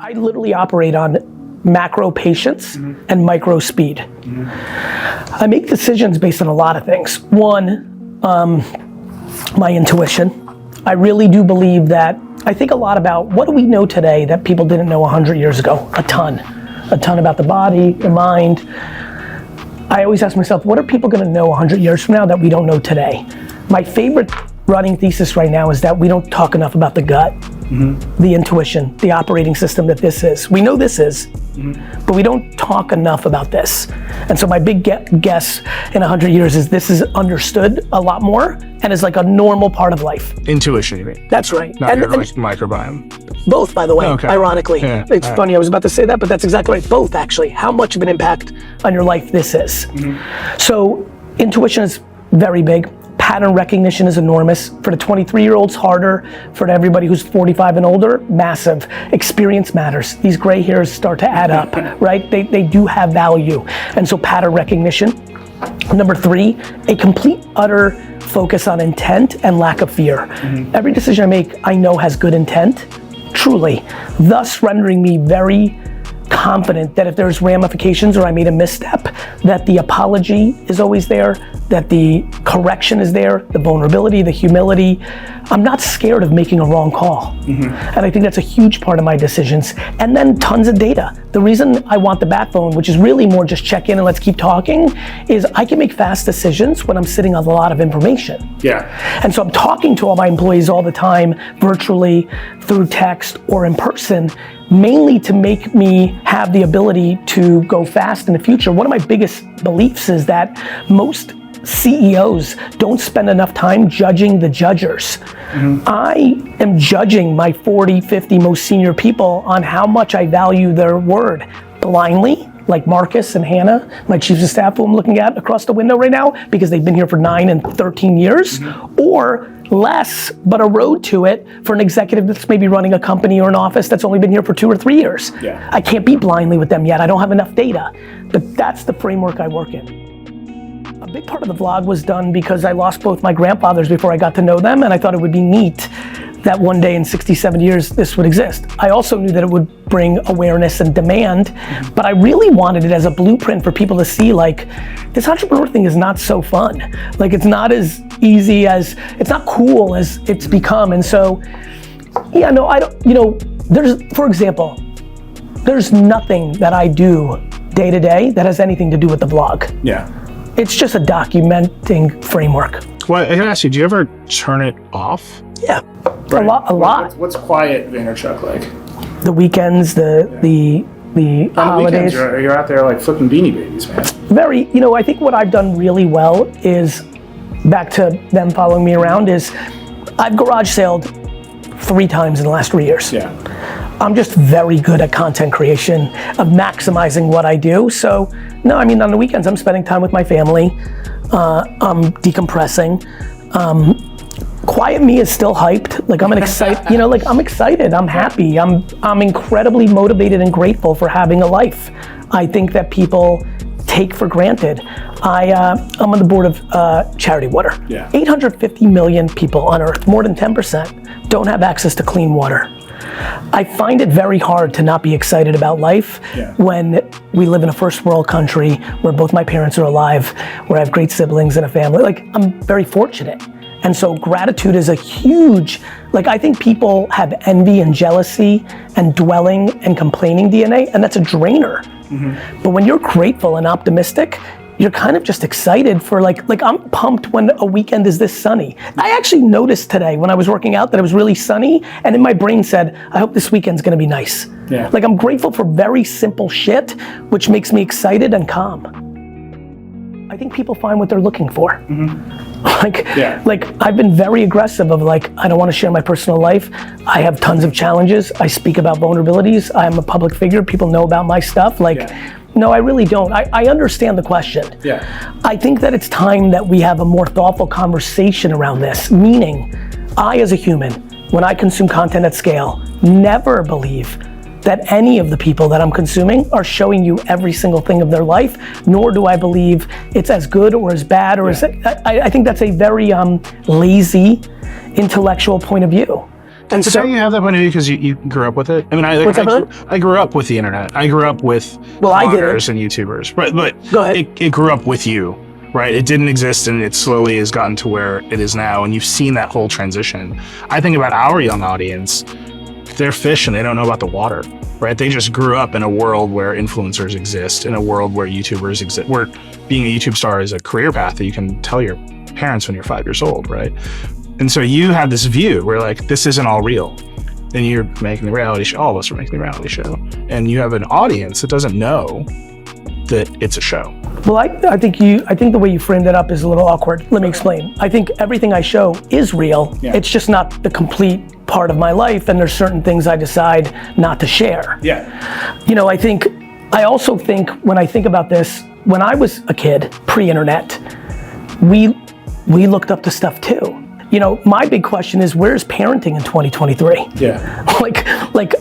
I literally operate on macro patience and micro speed. I make decisions based on a lot of things. One, my intuition. I really do believe that, I think a lot about what do we know today that people didn't know 100 years ago? A ton about the body, the mind. I always ask myself, what are people gonna know 100 years from now that we don't know today? My favorite running thesis right now is that we don't talk enough about the gut, the intuition, the operating system that this is. We know this is, but we don't talk enough about this. And so my big guess in 100 years is this is understood a lot more and is like a normal part of life. Intuition, you mean? That's right. Not your like microbiome. Both, by the way, ironically. Yeah, it's funny, I was about to say that, but that's exactly right. Both, actually. How much of an impact on your life this is. So intuition is very big. Pattern recognition is enormous. For the 23-year-olds, harder. For everybody who's 45 and older, massive. Experience matters. These gray hairs start to add up, right? They do have value. And so pattern recognition. Number 3, a complete, utter focus on intent and lack of fear. Every decision I make, I know has good intent, truly. Thus rendering me very confident that if there's ramifications or I made a misstep, that the apology is always there, that the correction is there, the vulnerability, the humility. I'm not scared of making a wrong call. And I think that's a huge part of my decisions. And then tons of data. The reason I want the bat phone, which is really more just check in and let's keep talking, is I can make fast decisions when I'm sitting on a lot of information. And so I'm talking to all my employees all the time, virtually, through text or in person, mainly to make me have the ability to go fast in the future. One of my biggest beliefs is that most CEOs don't spend enough time judging the judgers. I am judging my 40, 50 most senior people on how much I value their word blindly, like Marcus and Hannah, my chiefs of staff who I'm looking at across the window right now because they've been here for 9 and 13 years, or less, but a road to it for an executive that's maybe running a company or an office that's only been here for 2 or 3 years. I can't be blindly with them yet. I don't have enough data, but that's the framework I work in. A big part of the vlog was done because I lost both my grandfathers before I got to know them, and I thought it would be neat that one day in 60, 70 years this would exist. I also knew that it would bring awareness and demand, but I really wanted it as a blueprint for people to see, like, this entrepreneur thing is not so fun. Like, it's not as easy as, it's not cool as it's become. And so, yeah, no, I don't, you know, there's, for example, there's nothing that I do day to day that has anything to do with the vlog. It's just a documenting framework. Well, I gotta ask you, do you ever turn it off? Yeah, a lot. What's quiet Vaynerchuk like? The weekends, the holidays. Weekends, you're out there like flipping Beanie Babies, man. Very, you know, I think what I've done really well is, back to them following me around, is I've garage sailed 3 times in the last 3 years. I'm just very good at content creation, of maximizing what I do. So, no, I mean, on the weekends, I'm spending time with my family. I'm decompressing. Quiet me is still hyped. Like, I'm excited, you know, like, I'm excited, I'm happy. I'm incredibly motivated and grateful for having a life. I think that people take for granted. I'm on the board of Charity Water. 850 million people on earth, more than 10%, don't have access to clean water. I find it very hard to not be excited about life when we live in a first world country where both my parents are alive, where I have great siblings and a family. Like, I'm very fortunate. And so gratitude is a huge, like, I think people have envy and jealousy and dwelling and complaining DNA, and that's a drainer. But when you're grateful and optimistic, you're kind of just excited for like I'm pumped when a weekend is this sunny. I actually noticed today when I was working out that it was really sunny, and in my brain said, I hope this weekend's gonna be nice. Like, I'm grateful for very simple shit, which makes me excited and calm. I think people find what they're looking for. Like I've been very aggressive of like, I don't wanna share my personal life. I have tons of challenges. I speak about vulnerabilities. I'm a public figure. People know about my stuff. Like, no, I really don't. I understand the question. I think that it's time that we have a more thoughtful conversation around this, meaning I, as a human, when I consume content at scale, never believe that any of the people that I'm consuming are showing you every single thing of their life, nor do I believe it's as good or as bad or as, I think that's a very lazy intellectual point of view. And so you have that point of view because you grew up with it. I mean, I grew up with the internet. I grew up with bloggers and YouTubers, but Go ahead. It grew up with you, right? It didn't exist, and it slowly has gotten to where it is now, and you've seen that whole transition. I think about our young audience. They're fish and they don't know about the water, right? They just grew up in a world where influencers exist, in a world where YouTubers exist, where being a YouTube star is a career path that you can tell your parents when you're 5 years old, right? And so you have this view where like, this isn't all real. And you're making the reality show. All of us are making the reality show. And you have an audience that doesn't know that it's a show. Well, I think the way you framed it up is a little awkward. Let me explain. I think everything I show is real. Yeah. It's just not the complete part of my life, and there's certain things I decide not to share. Yeah. You know, I also think when I think about this, when I was a kid, pre-internet, we looked up to stuff too. You know, my big question is, where's parenting in 2023? Yeah. Like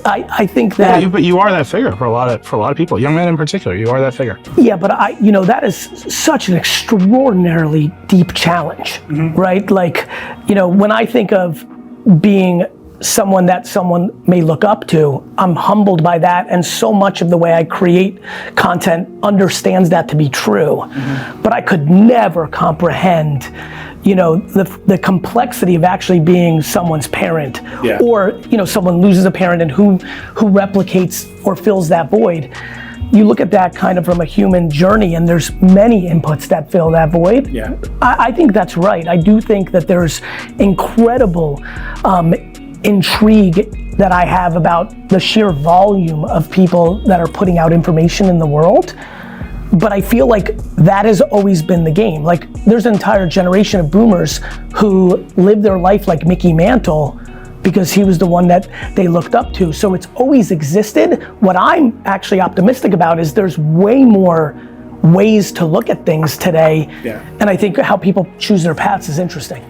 I think that. Yeah, but you are that figure for a lot of people, young men in particular. You are that figure. Yeah, but that is such an extraordinarily deep challenge, right? Like, you know, when I think of being someone that someone may look up to, I'm humbled by that, and so much of the way I create content understands that to be true. But I could never comprehend, you know, the complexity of actually being someone's parent, or, you know, someone loses a parent and who replicates or fills that void. You look at that kind of from a human journey, and there's many inputs that fill that void. Yeah. I think that's right. I do think that there's incredible intrigue that I have about the sheer volume of people that are putting out information in the world. But I feel like that has always been the game. Like, there's an entire generation of boomers who lived their life like Mickey Mantle because he was the one that they looked up to. So it's always existed. What I'm actually optimistic about is there's way more ways to look at things today. Yeah. And I think how people choose their paths is interesting.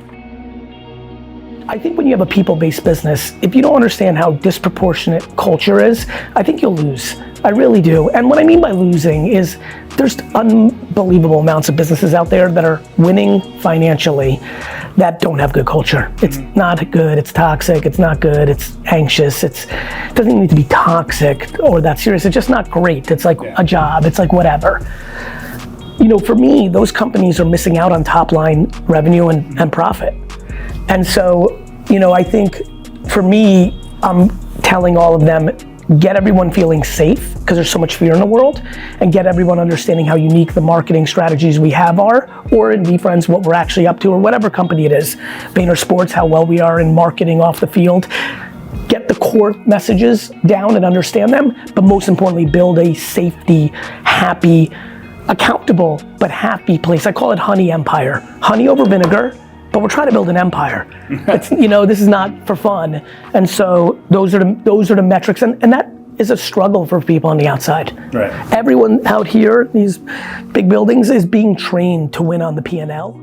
I think when you have a people-based business, if you don't understand how disproportionate culture is, I think you'll lose. I really do. And what I mean by losing is there's unbelievable amounts of businesses out there that are winning financially that don't have good culture. It's not good, it's toxic, it's not good, it's anxious, it doesn't even need to be toxic or that serious, it's just not great. It's like a job, it's like whatever. You know, for me, those companies are missing out on top line revenue and profit. And so, you know, I think for me, I'm telling all of them, get everyone feeling safe, because there's so much fear in the world, and get everyone understanding how unique the marketing strategies we have are, or in VeeFriends, what we're actually up to, or whatever company it is. Vayner Sports, how well we are in marketing off the field. Get the core messages down and understand them, but most importantly, build a safety, happy, accountable, but happy place. I call it honey empire. Honey over vinegar, but we're trying to build an empire. It's, you know, this is not for fun. And so those are the metrics, and that is a struggle for people on the outside. Right. Everyone out here, these big buildings, is being trained to win on the P&L.